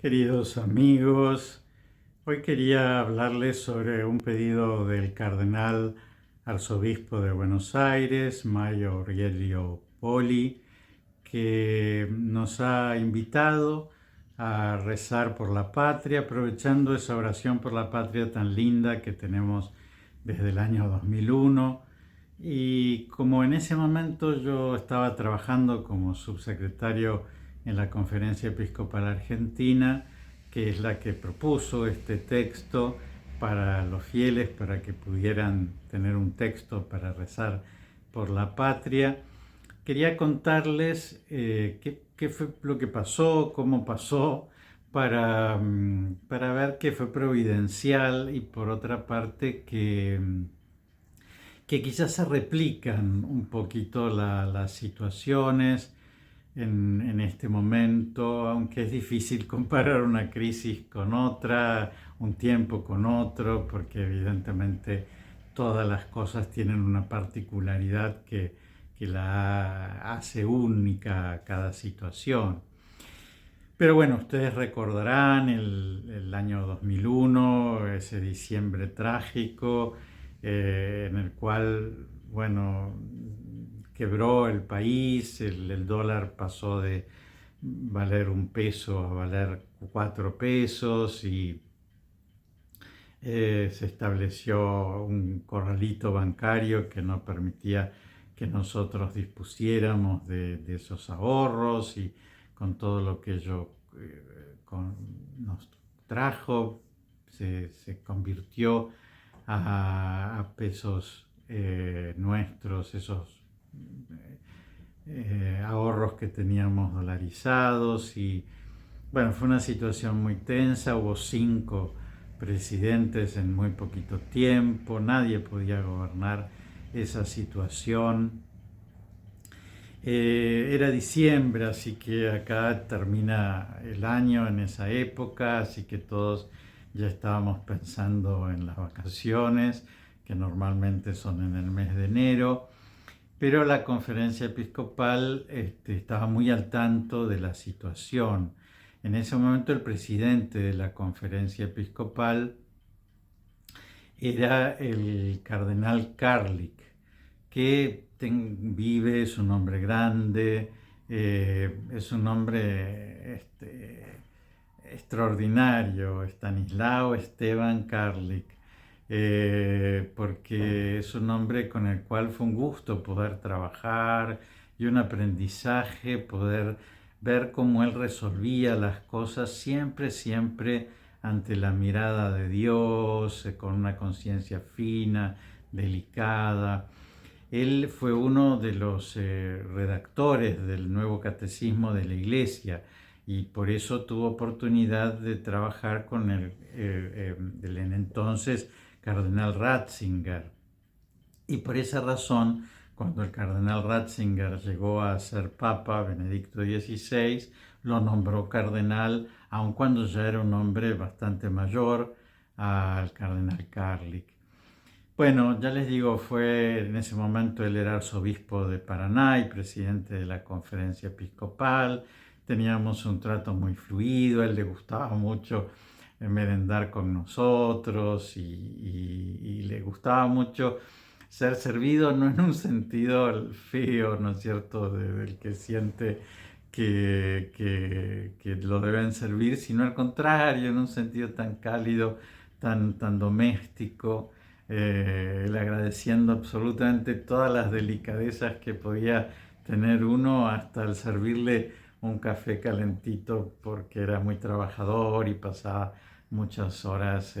Queridos amigos, hoy quería hablarles sobre un pedido del cardenal arzobispo de Buenos Aires, Mario Aurelio Poli, que nos ha invitado a rezar por la patria, aprovechando esa oración por la patria tan linda que tenemos desde el año 2001. Y como en ese momento yo estaba trabajando como subsecretario en la Conferencia Episcopal Argentina, que es la que propuso este texto para los fieles, para que pudieran tener un texto para rezar por la patria, quería contarles qué fue lo que pasó, cómo pasó, para ver que fue providencial y por otra parte que quizás se replican un poquito las situaciones en este momento, aunque es difícil comparar una crisis con otra, un tiempo con otro, porque evidentemente todas las cosas tienen una particularidad que la hace única a cada situación. Pero bueno, ustedes recordarán el año 2001, ese diciembre trágico, en el cual, bueno, quebró el país, el dólar pasó de valer 1 peso a valer 4 pesos y se estableció un corralito bancario que no permitía que nosotros dispusiéramos de esos ahorros y con todo lo que ello nos trajo, se convirtió a pesos nuestros, esos ahorros que teníamos dolarizados y bueno, fue una situación muy tensa, hubo 5 presidentes en muy poquito tiempo, nadie podía gobernar esa situación. Era diciembre, así que acá termina el año en esa época, así que todos ya estábamos pensando en las vacaciones, que normalmente son en el mes de enero, pero la conferencia episcopal estaba muy al tanto de la situación. En ese momento el presidente de la conferencia episcopal era el cardenal Karlik, que vive, es un hombre grande, es un hombre extraordinario, Stanislao Esteban Karlik, porque es un hombre con el cual fue un gusto poder trabajar y un aprendizaje, poder ver cómo él resolvía las cosas siempre ante la mirada de Dios, con una conciencia fina, delicada. Él fue uno de los redactores del nuevo catecismo de la Iglesia y por eso tuvo oportunidad de trabajar con el entonces cardenal Ratzinger. Y por esa razón, cuando el cardenal Ratzinger llegó a ser papa, Benedicto XVI, lo nombró cardenal, aun cuando ya era un hombre bastante mayor, al cardenal Karlik. Bueno, ya les digo, fue en ese momento él era arzobispo de Paraná y presidente de la conferencia episcopal. Teníamos un trato muy fluido, a él le gustaba mucho merendar con nosotros y le gustaba mucho ser servido, no en un sentido feo, ¿no es cierto?, del que siente que lo deben servir, sino al contrario, en un sentido tan cálido, tan doméstico, le agradeciendo absolutamente todas las delicadezas que podía tener uno, hasta el servirle un café calentito, porque era muy trabajador y pasaba muchas horas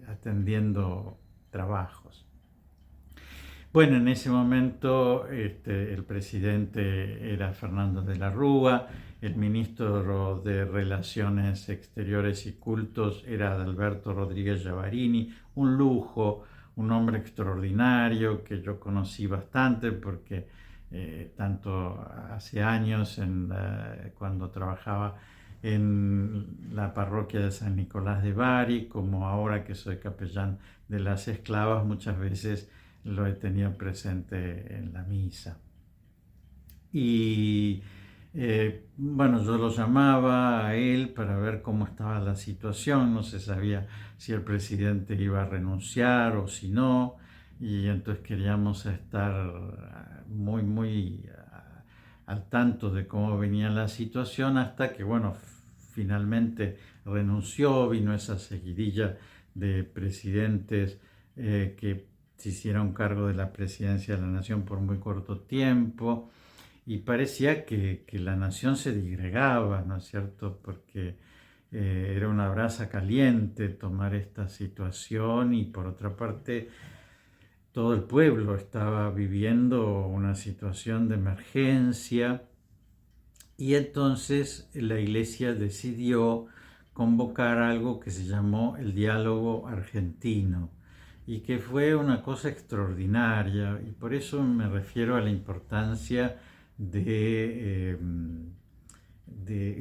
atendiendo trabajos. Bueno, en ese momento el presidente era Fernando de la Rúa, el ministro de Relaciones Exteriores y Cultos era Adalberto Rodríguez Llavarini, un lujo, un hombre extraordinario que yo conocí bastante porque tanto hace años cuando trabajaba en la parroquia de San Nicolás de Bari, como ahora que soy capellán de las esclavas, muchas veces lo he tenido presente en la misa. Y Bueno, yo lo llamaba a él para ver cómo estaba la situación, no se sabía si el presidente iba a renunciar o si no, y entonces queríamos estar muy al tanto de cómo venía la situación hasta que, bueno, finalmente renunció, vino esa seguidilla de presidentes que se hicieron cargo de la presidencia de la nación por muy corto tiempo y parecía que la nación se disgregaba, ¿no es cierto? Porque era una brasa caliente tomar esta situación y por otra parte todo el pueblo estaba viviendo una situación de emergencia y entonces la iglesia decidió convocar algo que se llamó el diálogo argentino y que fue una cosa extraordinaria y por eso me refiero a la importancia de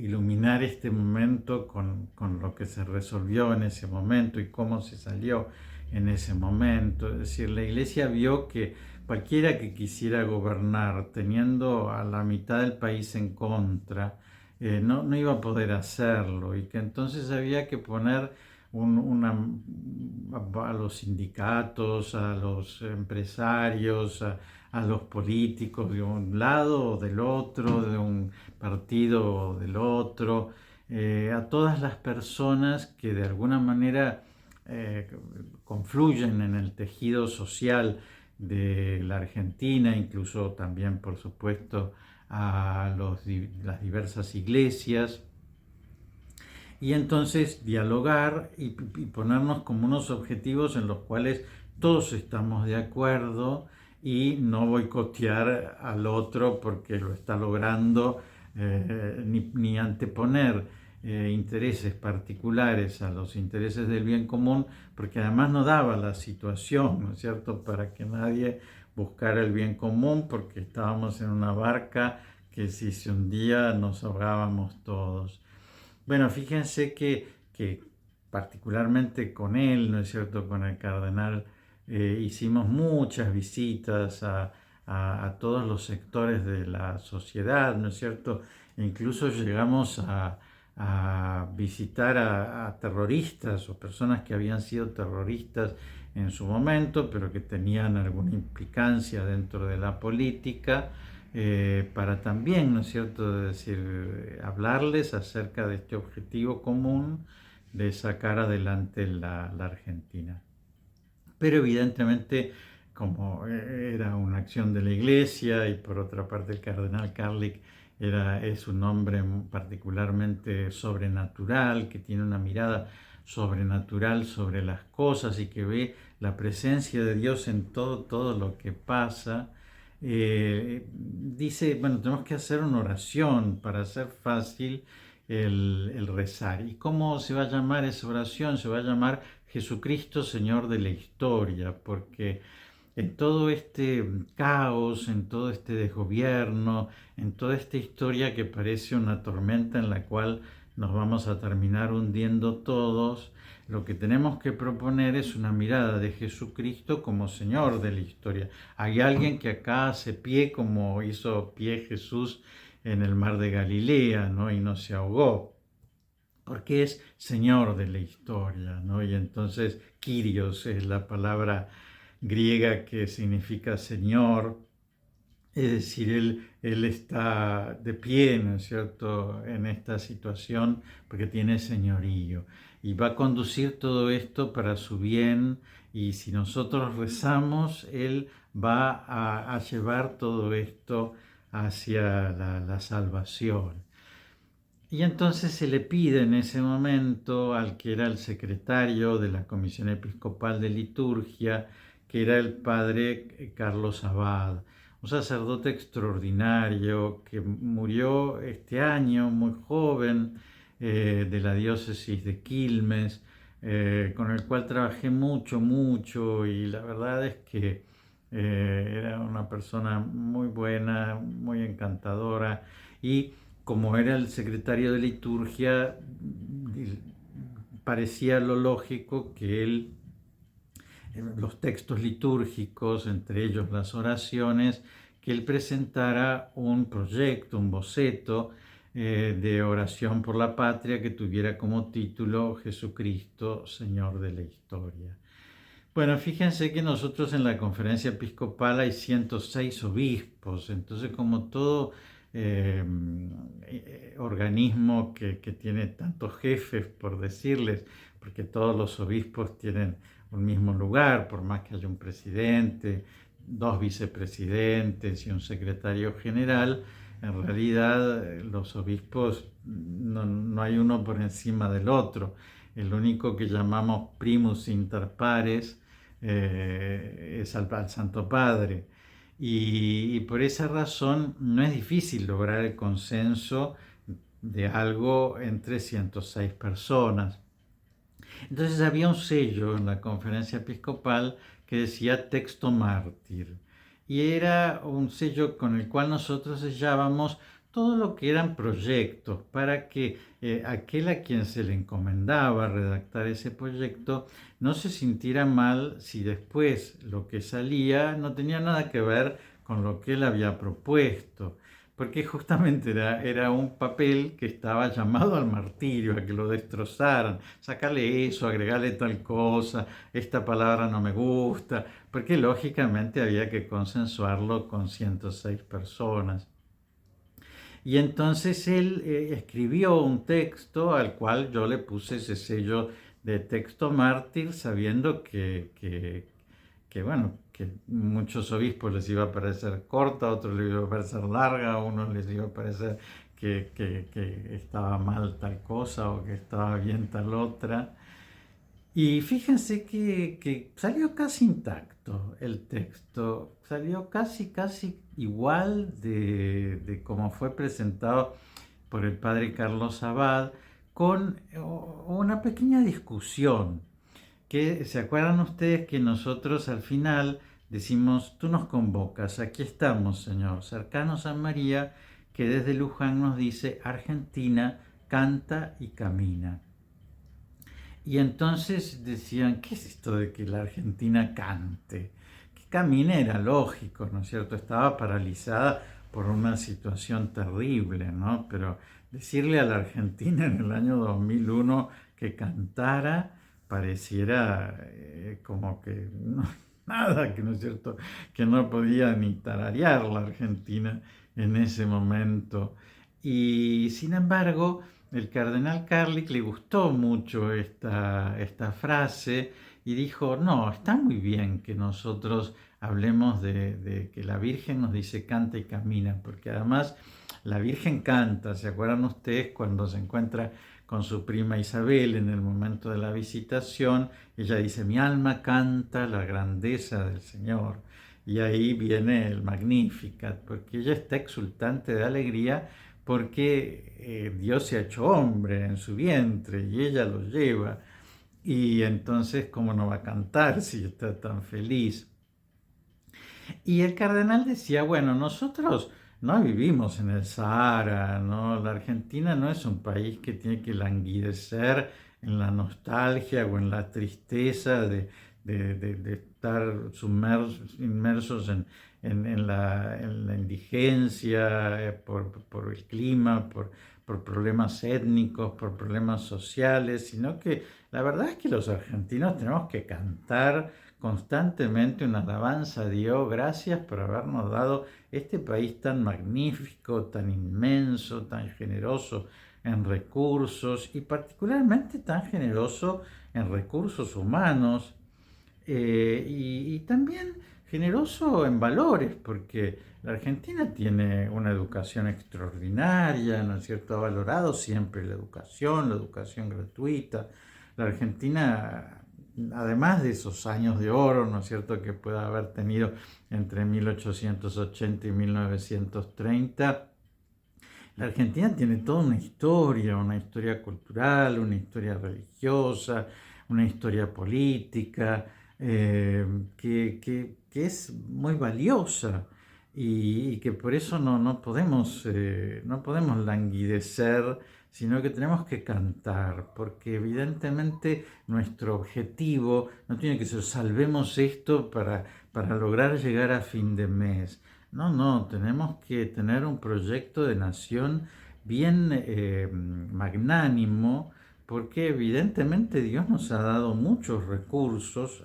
iluminar este momento con lo que se resolvió en ese momento y cómo se salió en ese momento. Es decir, la iglesia vio que cualquiera que quisiera gobernar teniendo a la mitad del país en contra, no iba a poder hacerlo y que entonces había que poner a los sindicatos, a los empresarios, a los políticos de un lado o del otro, de un partido o del otro, a todas las personas que de alguna manera eh, confluyen en el tejido social de la Argentina, incluso también, por supuesto, a las diversas iglesias, y entonces dialogar y ponernos como unos objetivos en los cuales todos estamos de acuerdo y no boicotear al otro porque lo está logrando, ni anteponer intereses particulares a los intereses del bien común, porque además no daba la situación, ¿no es cierto?, para que nadie buscara el bien común, porque estábamos en una barca que si se hundía nos ahogábamos todos. Bueno, fíjense que particularmente con él, ¿no es cierto?, con el cardenal, hicimos muchas visitas a todos los sectores de la sociedad, ¿no es cierto? E incluso llegamos a visitar a terroristas o personas que habían sido terroristas en su momento, pero que tenían alguna implicancia dentro de la política para también, ¿no es cierto?, decir, hablarles acerca de este objetivo común de sacar adelante la Argentina. Pero evidentemente, como era una acción de la Iglesia y por otra parte el cardenal Karlik es un hombre particularmente sobrenatural, que tiene una mirada sobrenatural sobre las cosas y que ve la presencia de Dios en todo lo que pasa, dice, bueno, tenemos que hacer una oración para hacer fácil el rezar. ¿Y cómo se va a llamar esa oración? Se va a llamar Jesucristo, Señor de la historia, porque en todo este caos, en todo este desgobierno, en toda esta historia que parece una tormenta en la cual nos vamos a terminar hundiendo todos, lo que tenemos que proponer es una mirada de Jesucristo como Señor de la historia. Hay alguien que acá hace pie como hizo pie Jesús en el mar de Galilea, ¿no? Y no se ahogó, porque es Señor de la historia, ¿no? Y entonces Kyrios es la palabra griega que significa Señor, es decir, él está de pie, ¿no es cierto?, en esta situación porque tiene señorío y va a conducir todo esto para su bien y si nosotros rezamos, Él va a llevar todo esto hacia la salvación. Y entonces se le pide en ese momento al que era el secretario de la Comisión Episcopal de Liturgia, que era el padre Carlos Abad, un sacerdote extraordinario que murió este año, muy joven, de la diócesis de Quilmes, con el cual trabajé mucho y la verdad es que era una persona muy buena, muy encantadora y como era el secretario de liturgia, parecía lo lógico que él, los textos litúrgicos, entre ellos las oraciones, que él presentara un proyecto, un boceto de oración por la patria que tuviera como título Jesucristo, Señor de la Historia. Bueno, fíjense que nosotros en la conferencia episcopal hay 106 obispos, entonces como todo organismo que tiene tantos jefes, por decirles, porque todos los obispos tienen un mismo lugar, por más que haya un presidente, dos vicepresidentes y un secretario general, en realidad los obispos no hay uno por encima del otro. El único que llamamos primus inter pares es al Santo Padre. Y por esa razón no es difícil lograr el consenso de algo entre 106 personas. Entonces había un sello en la conferencia episcopal que decía texto mártir. Y era un sello con el cual nosotros sellábamos todo lo que eran proyectos para que aquel a quien se le encomendaba redactar ese proyecto no se sintiera mal si después lo que salía no tenía nada que ver con lo que él había propuesto, porque justamente era un papel que estaba llamado al martirio, a que lo destrozaran, sacarle eso, agregarle tal cosa, esta palabra no me gusta, porque lógicamente había que consensuarlo con 106 personas. Y entonces él escribió un texto al cual yo le puse ese sello de texto mártir, sabiendo que bueno, que muchos obispos les iba a parecer corta, a otros les iba a parecer larga, a unos les iba a parecer que estaba mal tal cosa o que estaba bien tal otra. Y fíjense que salió casi intacto el texto, salió casi igual de cómo fue presentado por el padre Carlos Abad, con una pequeña discusión, que se acuerdan ustedes que nosotros al final decimos, tú nos convocas, aquí estamos, Señor, cercanos a María, que desde Luján nos dice, Argentina canta y camina. Y entonces decían, ¿qué es esto de que la Argentina cante? Que camine era lógico, ¿no es cierto? Estaba paralizada por una situación terrible, ¿no? Pero decirle a la Argentina en el año 2001 que cantara pareciera como que no, nada, que no es cierto, que no podía ni tararear la Argentina en ese momento. Y sin embargo, el cardenal Carlick le gustó mucho esta frase y dijo, no, está muy bien que nosotros hablemos de que la Virgen nos dice canta y camina, porque además la Virgen canta, ¿se acuerdan ustedes cuando se encuentra con su prima Isabel en el momento de la visitación? Ella dice, mi alma canta la grandeza del Señor. Y ahí viene el Magnificat, porque ella está exultante de alegría porque Dios se ha hecho hombre en su vientre y ella lo lleva. Y entonces, ¿cómo no va a cantar si está tan feliz? Y el cardenal decía, bueno, nosotros no vivimos en el Sahara, ¿no? La Argentina no es un país que tiene que languidecer en la nostalgia o en la tristeza de estar inmersos en la indigencia, por el clima, por problemas étnicos, por problemas sociales, sino que la verdad es que los argentinos tenemos que cantar constantemente una alabanza a Dios. Gracias por habernos dado este país tan magnífico, tan inmenso, tan generoso en recursos y particularmente tan generoso en recursos humanos y también generoso en valores, porque la Argentina tiene una educación extraordinaria, ¿no es cierto? Ha valorado siempre la educación gratuita. La Argentina, además de esos años de oro, ¿no es cierto?, que pueda haber tenido entre 1880 y 1930, la Argentina tiene toda una historia cultural, una historia religiosa, una historia política, que es muy valiosa y que por eso no podemos languidecer, sino que tenemos que cantar, porque evidentemente nuestro objetivo no tiene que ser salvemos esto para lograr llegar a fin de mes. No, no, tenemos que tener un proyecto de nación bien magnánimo, porque evidentemente Dios nos ha dado muchos recursos,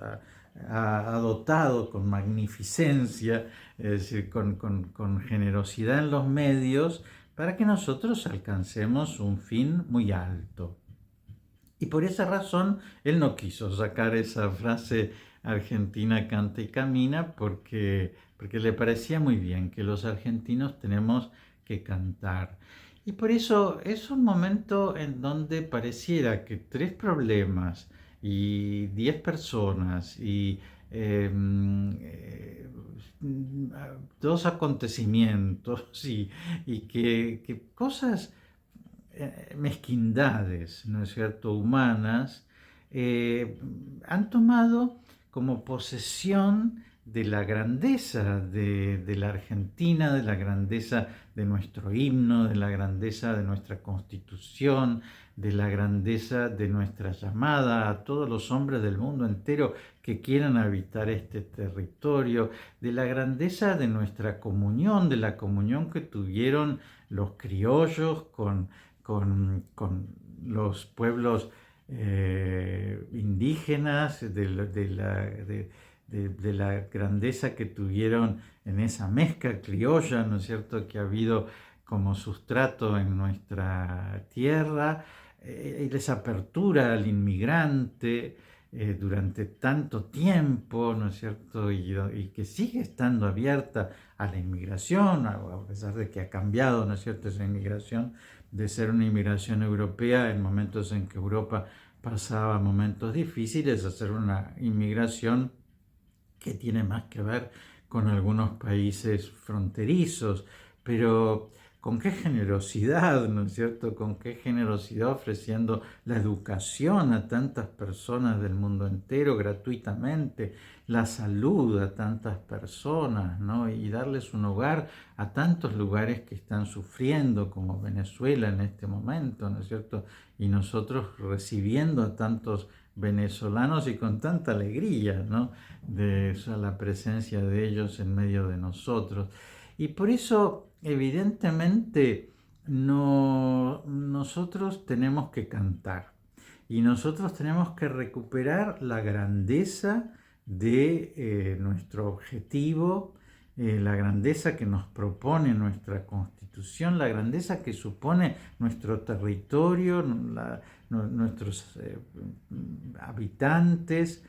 ha dotado con magnificencia, es decir, con generosidad en los medios, para que nosotros alcancemos un fin muy alto. Y por esa razón él no quiso sacar esa frase Argentina canta y camina porque le parecía muy bien que los argentinos tenemos que cantar. Y por eso es un momento en donde pareciera que 3 problemas y 10 personas y eh, 2 acontecimientos y que cosas mezquindades, ¿no es cierto?, humanas, han tomado como posesión de la grandeza de la Argentina, de la grandeza de nuestro himno, de la grandeza de nuestra constitución, de la grandeza de nuestra llamada a todos los hombres del mundo entero que quieran habitar este territorio, de la grandeza de nuestra comunión, de la comunión que tuvieron los criollos con los pueblos indígenas, de la grandeza que tuvieron en esa mezcla criolla, ¿no es cierto?, que ha habido como sustrato en nuestra tierra, y esa apertura al inmigrante durante tanto tiempo, ¿no es cierto?, y que sigue estando abierta a la inmigración, a pesar de que ha cambiado, ¿no es cierto?, esa inmigración de ser una inmigración europea en momentos en que Europa pasaba momentos difíciles, a ser una inmigración que tiene más que ver con algunos países fronterizos, pero con qué generosidad, ¿no es cierto? Con qué generosidad ofreciendo la educación a tantas personas del mundo entero gratuitamente, la salud a tantas personas, ¿no? Y darles un hogar a tantos lugares que están sufriendo, como Venezuela en este momento, ¿no es cierto? Y nosotros recibiendo a tantos venezolanos y con tanta alegría, ¿no?, de la presencia de ellos en medio de nosotros. Y por eso, evidentemente, nosotros tenemos que cantar y nosotros tenemos que recuperar la grandeza de nuestro objetivo, la grandeza que nos propone nuestra Constitución, la grandeza que supone nuestro territorio, nuestros habitantes,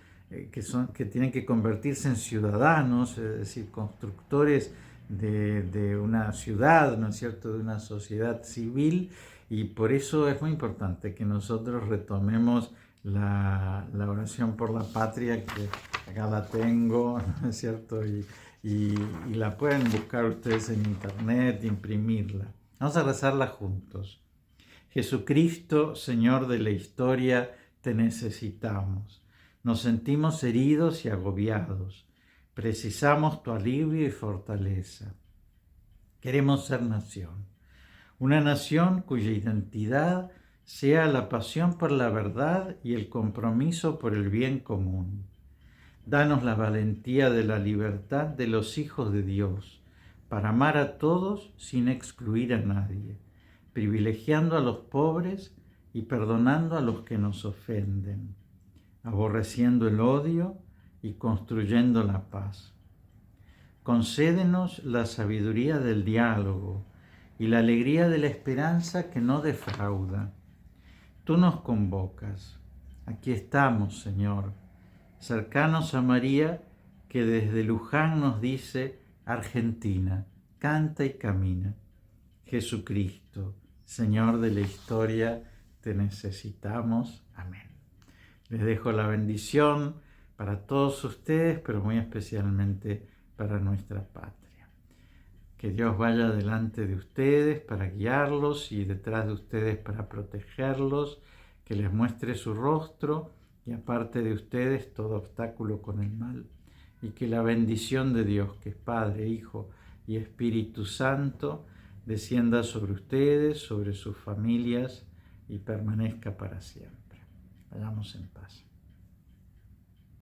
que tienen que convertirse en ciudadanos, es decir, constructores de una ciudad, ¿no es cierto?, de una sociedad civil, y por eso es muy importante que nosotros retomemos la oración por la patria, que acá la tengo, ¿no es cierto?, y la pueden buscar ustedes en internet, imprimirla. Vamos a rezarla juntos. Jesucristo, Señor de la historia, te necesitamos. Nos sentimos heridos y agobiados. Precisamos tu alivio y fortaleza. Queremos ser nación. Una nación cuya identidad sea la pasión por la verdad y el compromiso por el bien común. Danos la valentía de la libertad de los hijos de Dios, para amar a todos sin excluir a nadie, privilegiando a los pobres y perdonando a los que nos ofenden, aborreciendo el odio y construyendo la paz. Concédenos la sabiduría del diálogo y la alegría de la esperanza que no defrauda. Tú nos convocas. Aquí estamos, Señor, cercanos a María, que desde Luján nos dice: Argentina, canta y camina. Jesucristo, Señor de la historia, te necesitamos. Amén. Les dejo la bendición para todos ustedes, pero muy especialmente para nuestra patria. Que Dios vaya delante de ustedes para guiarlos y detrás de ustedes para protegerlos, que les muestre su rostro y aparte de ustedes todo obstáculo con el mal, y que la bendición de Dios, que es Padre, Hijo y Espíritu Santo, descienda sobre ustedes, sobre sus familias y permanezca para siempre. Vayamos en paz.